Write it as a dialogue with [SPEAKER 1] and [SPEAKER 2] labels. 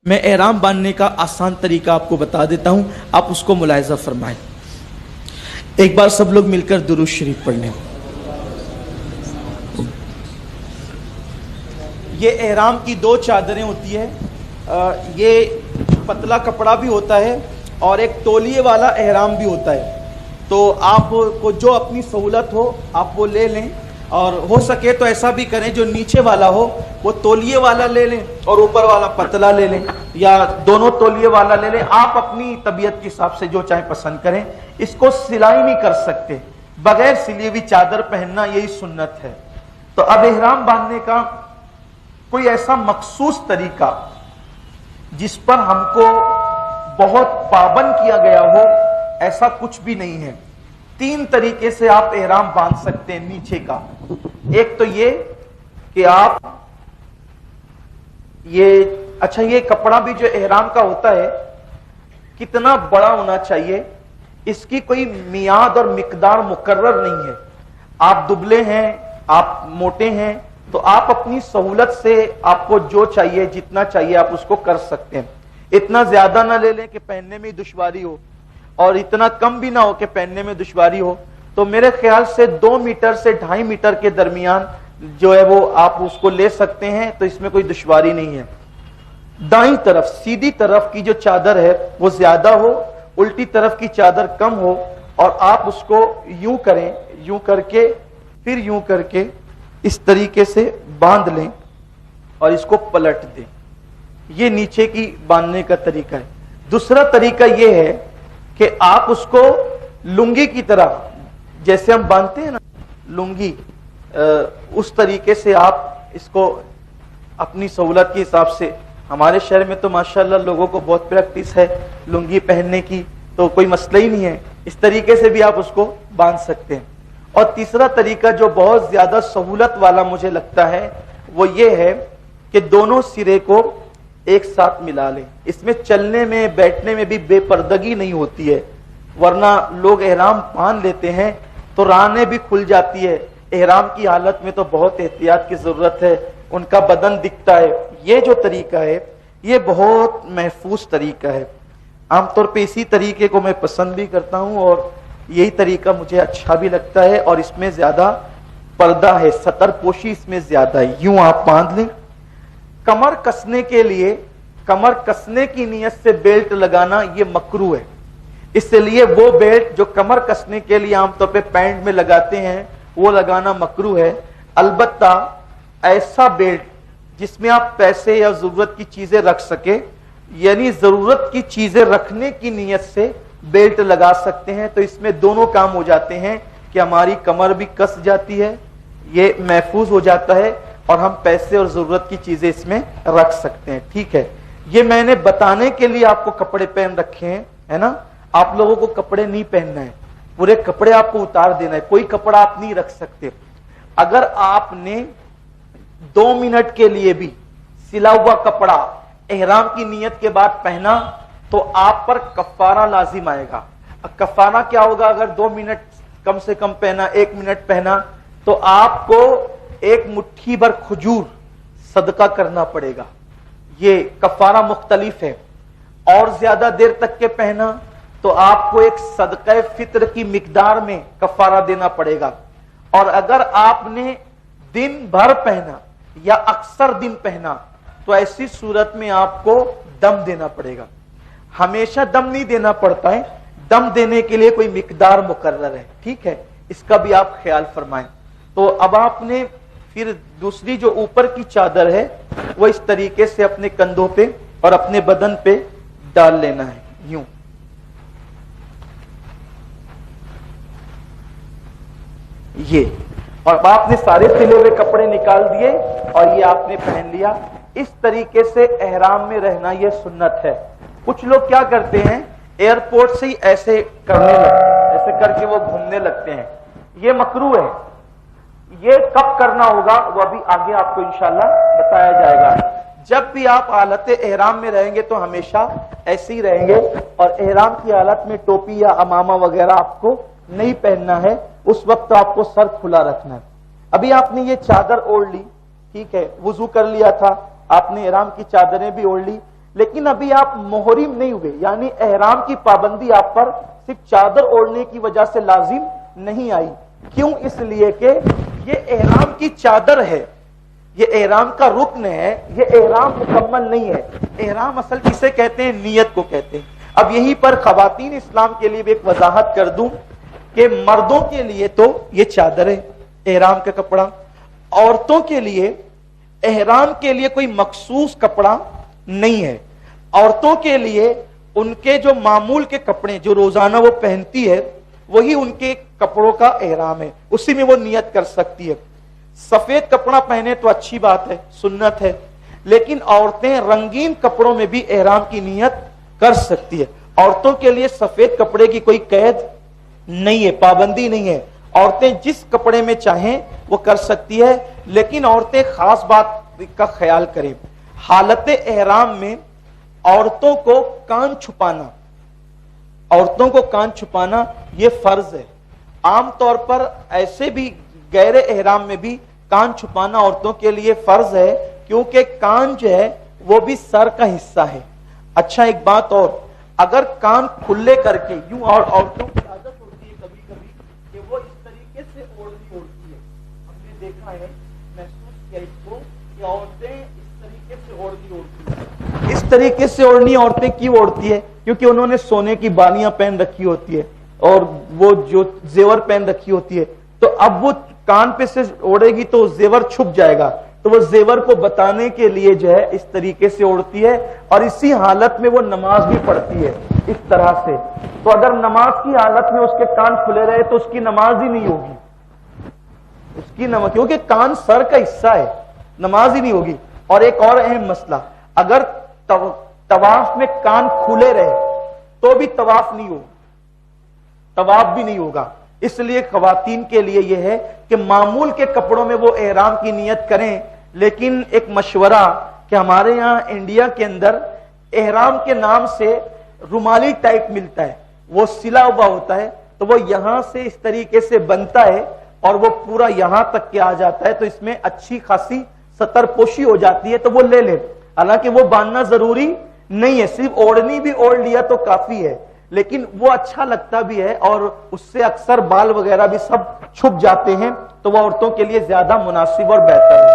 [SPEAKER 1] میں احرام باندھنے کا آسان طریقہ آپ کو بتا دیتا ہوں، آپ اس کو ملاحظہ فرمائیں۔ ایک بار سب لوگ مل کر درود شریف پڑھ لیں۔ یہ احرام کی دو چادریں ہوتی ہیں، یہ پتلا کپڑا بھی ہوتا ہے اور ایک تولیے والا احرام بھی ہوتا ہے۔ تو آپ کو جو اپنی سہولت ہو آپ وہ لے لیں، اور ہو سکے تو ایسا بھی کریں جو نیچے والا ہو وہ تولیے والا لے لیں اور اوپر والا پتلا لے لیں، یا دونوں تولیے والا لے لیں۔ آپ اپنی طبیعت کے حساب سے جو چاہیں پسند کریں۔ اس کو سلائی نہیں کر سکتے، بغیر سلی ہوئی چادر پہننا یہی سنت ہے۔ تو اب احرام باندھنے کا کوئی ایسا مخصوص طریقہ جس پر ہم کو بہت پابند کیا گیا ہو، ایسا کچھ بھی نہیں ہے۔ تین طریقے سے آپ احرام باندھ سکتے ہیں نیچے کا۔ ایک تو یہ کہ آپ یہ کپڑا بھی جو احرام کا ہوتا ہے کتنا بڑا ہونا چاہیے، اس کی کوئی میعاد اور مقدار مقرر نہیں ہے۔ آپ دبلے ہیں، آپ موٹے ہیں، تو آپ اپنی سہولت سے آپ کو جو چاہیے جتنا چاہیے آپ اس کو کر سکتے ہیں۔ اتنا زیادہ نہ لے لیں کہ پہننے میں دشواری ہو، اور اتنا کم بھی نہ ہو کہ پہننے میں دشواری ہو۔ تو میرے خیال سے 2 میٹر سے 2.5 میٹر کے درمیان جو ہے وہ آپ اس کو لے سکتے ہیں، تو اس میں کوئی دشواری نہیں ہے۔ دائیں طرف سیدھی طرف کی جو چادر ہے وہ زیادہ ہو، الٹی طرف کی چادر کم ہو، اور آپ اس کو یوں کریں، یوں کر کے پھر یوں کر کے اس طریقے سے باندھ لیں اور اس کو پلٹ دیں۔ یہ نیچے کی باندھنے کا طریقہ ہے۔ دوسرا طریقہ یہ ہے کہ آپ اس کو لنگی کی طرح، جیسے ہم باندھتے ہیں نا لنگی، اس طریقے سے آپ اس کو اپنی سہولت کے حساب سے، ہمارے شہر میں تو ماشاءاللہ لوگوں کو بہت پریکٹس ہے لنگی پہننے کی، تو کوئی مسئلہ ہی نہیں ہے، اس طریقے سے بھی آپ اس کو باندھ سکتے ہیں۔ اور تیسرا طریقہ جو بہت زیادہ سہولت والا مجھے لگتا ہے وہ یہ ہے کہ دونوں سرے کو ایک ساتھ ملا لیں۔ اس میں چلنے میں بیٹھنے میں بھی بے پردگی نہیں ہوتی ہے، ورنہ لوگ احرام باندھ لیتے ہیں تو رانیں بھی کھل جاتی ہے۔ احرام کی حالت میں تو بہت احتیاط کی ضرورت ہے، ان کا بدن دکھتا ہے۔ یہ جو طریقہ ہے یہ بہت محفوظ طریقہ ہے۔ عام طور پہ اسی طریقے کو میں پسند بھی کرتا ہوں، اور یہی طریقہ مجھے اچھا بھی لگتا ہے، اور اس میں زیادہ پردہ ہے، سطر پوشی اس میں زیادہ ہے۔ یوں آپ باندھ لیں۔ کمر کسنے کے لیے، کمر کسنے کی نیت سے بیلٹ لگانا یہ مکروہ ہے، اس لیے وہ بیلٹ جو کمر کسنے کے لیے عام طور پہ پینٹ میں لگاتے ہیں وہ لگانا مکروہ ہے۔ البتہ ایسا بیلٹ جس میں آپ پیسے یا ضرورت کی چیزیں رکھ سکے، یعنی ضرورت کی چیزیں رکھنے کی نیت سے بیلٹ لگا سکتے ہیں، تو اس میں دونوں کام ہو جاتے ہیں کہ ہماری کمر بھی کس جاتی ہے، یہ محفوظ ہو جاتا ہے، اور ہم پیسے اور ضرورت کی چیزیں اس میں رکھ سکتے ہیں۔ ٹھیک ہے، یہ میں نے بتانے کے لیے آپ کو کپڑے پہن رکھے ہیں، ہے نا۔ آپ لوگوں کو کپڑے نہیں پہننا ہے، پورے کپڑے آپ کو اتار دینا ہے، کوئی کپڑا آپ نہیں رکھ سکتے۔ اگر آپ نے 2 منٹ کے لیے بھی سلا ہوا کپڑا احرام کی نیت کے بعد پہنا تو آپ پر کفارہ لازم آئے گا۔ کفارہ کیا ہوگا؟ اگر 2 منٹ کم سے کم پہنا، 1 منٹ پہنا، تو آپ کو 1 مٹھی بھر کھجور صدقہ کرنا پڑے گا۔ یہ کفارہ مختلف ہے۔ اور زیادہ دیر تک کے پہنا تو آپ کو ایک صدقہ فطر کی مقدار میں کفارہ دینا پڑے گا۔ اور اگر آپ نے دن بھر پہنا یا اکثر دن پہنا تو ایسی صورت میں آپ کو دم دینا پڑے گا۔ ہمیشہ دم نہیں دینا پڑتا ہے، دم دینے کے لیے کوئی مقدار مقرر ہے۔ ٹھیک ہے، اس کا بھی آپ خیال فرمائیں۔ تو اب آپ نے پھر دوسری جو اوپر کی چادر ہے وہ اس طریقے سے اپنے کندھوں پہ اور اپنے بدن پہ ڈال لینا ہے، یوں۔ یہ، اور اب آپ نے سارے سلے ہوئے کپڑے نکال دیے اور یہ آپ نے پہن لیا۔ اس طریقے سے احرام میں رہنا یہ سنت ہے۔ کچھ لوگ کیا کرتے ہیں، ایئرپورٹ سے ہی ایسے کرنے لگتے ہیں، ایسے کر کے وہ گھومنے لگتے ہیں، یہ مکروہ ہے۔ یہ کب کرنا ہوگا وہ ابھی آگے آپ کو انشاءاللہ بتایا جائے گا۔ جب بھی آپ حالت احرام میں رہیں گے تو ہمیشہ ایسے ہی رہیں گے، اور احرام کی حالت میں ٹوپی یا امامہ وغیرہ آپ کو نہیں پہننا ہے، اس وقت آپ کو سر کھلا رکھنا ہے۔ ابھی آپ نے یہ چادر اوڑھ لی، ٹھیک ہے، وضو کر لیا تھا، آپ نے احرام کی چادریں بھی اوڑھ لی، لیکن ابھی آپ محرم نہیں ہوئے، یعنی احرام کی پابندی آپ پر صرف چادر اوڑھنے کی وجہ سے لازم نہیں آئی۔ کیوں؟ اس لیے کہ یہ احرام کی چادر ہے، یہ احرام کا رکن ہے، یہ احرام مکمل نہیں ہے۔ احرام اصل کسے کہتے ہیں؟ نیت کو کہتے ہیں۔ اب یہیں پر خواتین اسلام کے لیے بھی ایک وضاحت کر دوں کہ مردوں کے لیے تو یہ چادر ہے احرام کا کپڑا، عورتوں کے لیے احرام کے لیے کوئی مخصوص کپڑا نہیں ہے۔ عورتوں کے لیے ان کے جو معمول کے کپڑے جو روزانہ وہ پہنتی ہے وہی ان کے کپڑوں کا احرام ہے، اسی میں وہ نیت کر سکتی ہے۔ سفید کپڑا پہنے تو اچھی بات ہے، سنت ہے، لیکن عورتیں رنگین کپڑوں میں بھی احرام کی نیت کر سکتی ہے۔ عورتوں کے لیے سفید کپڑے کی کوئی قید نہیں ہے، پابندی نہیں ہے، عورتیں جس کپڑے میں چاہیں وہ کر سکتی ہے، لیکن عورتیں خاص بات کا خیال کریں، حالت احرام میں عورتوں کو کان چھپانا، عورتوں کو کان چھپانا یہ فرض ہے۔ عام طور پر ایسے بھی غیر احرام میں بھی کان چھپانا عورتوں کے لیے فرض ہے، کیونکہ کان جو ہے وہ بھی سر کا حصہ ہے۔ اچھا ایک بات اور، اگر کان کھلے کر کے یوں، اور عورتوں کی عادت ہوتی ہے کبھی کبھی کہ وہ اس طریقے سے اوڑھتی ہے، ہم نے دیکھا ہے، محسوس کیا اس کو کہ عورتیں اس طریقے سے اوڑھتی ہیں۔ اس طریقے سے اوڑھنی عورتیں کیوں اوڑھتی ہے؟ کیونکہ انہوں نے سونے کی بالیاں پہن رکھی ہوتی ہے اور وہ جو زیور پہن رکھی ہوتی ہے، تو اب وہ کان پہ سے اوڑھے گی تو زیور چھپ جائے گا، تو وہ زیور کو بتانے کے لیے جو ہے اس طریقے سے اوڑھتی ہے، اور اسی حالت میں وہ نماز بھی پڑھتی ہے اس طرح سے۔ تو اگر نماز کی حالت میں اس کے کان کھلے رہے تو اس کی نماز ہی نہیں ہوگی، اس کی نماز، کیونکہ کان سر کا حصہ ہے، نماز ہی نہیں ہوگی۔ اور ایک اور اہم مسئلہ، اگر طواف میں کان کھلے رہے تو بھی طواف نہیں ہوگا، طواف بھی نہیں ہوگا۔ اس لیے خواتین کے لیے یہ ہے کہ معمول کے کپڑوں میں وہ احرام کی نیت کریں، لیکن ایک مشورہ کہ ہمارے یہاں انڈیا کے اندر احرام کے نام سے رومالی ٹائپ ملتا ہے، وہ سلا ہوا ہوتا ہے، تو وہ یہاں سے اس طریقے سے بنتا ہے اور وہ پورا یہاں تک کے آ جاتا ہے، تو اس میں اچھی خاصی ستر پوشی ہو جاتی ہے، تو وہ لے لیں۔ حالانکہ وہ باندھنا ضروری نہیں ہے، صرف اوڑھنی بھی اوڑھ لیا تو کافی ہے، لیکن وہ اچھا لگتا بھی ہے اور اس سے اکثر بال وغیرہ بھی سب چھپ جاتے ہیں، تو وہ عورتوں کے لیے زیادہ مناسب اور بہتر ہے۔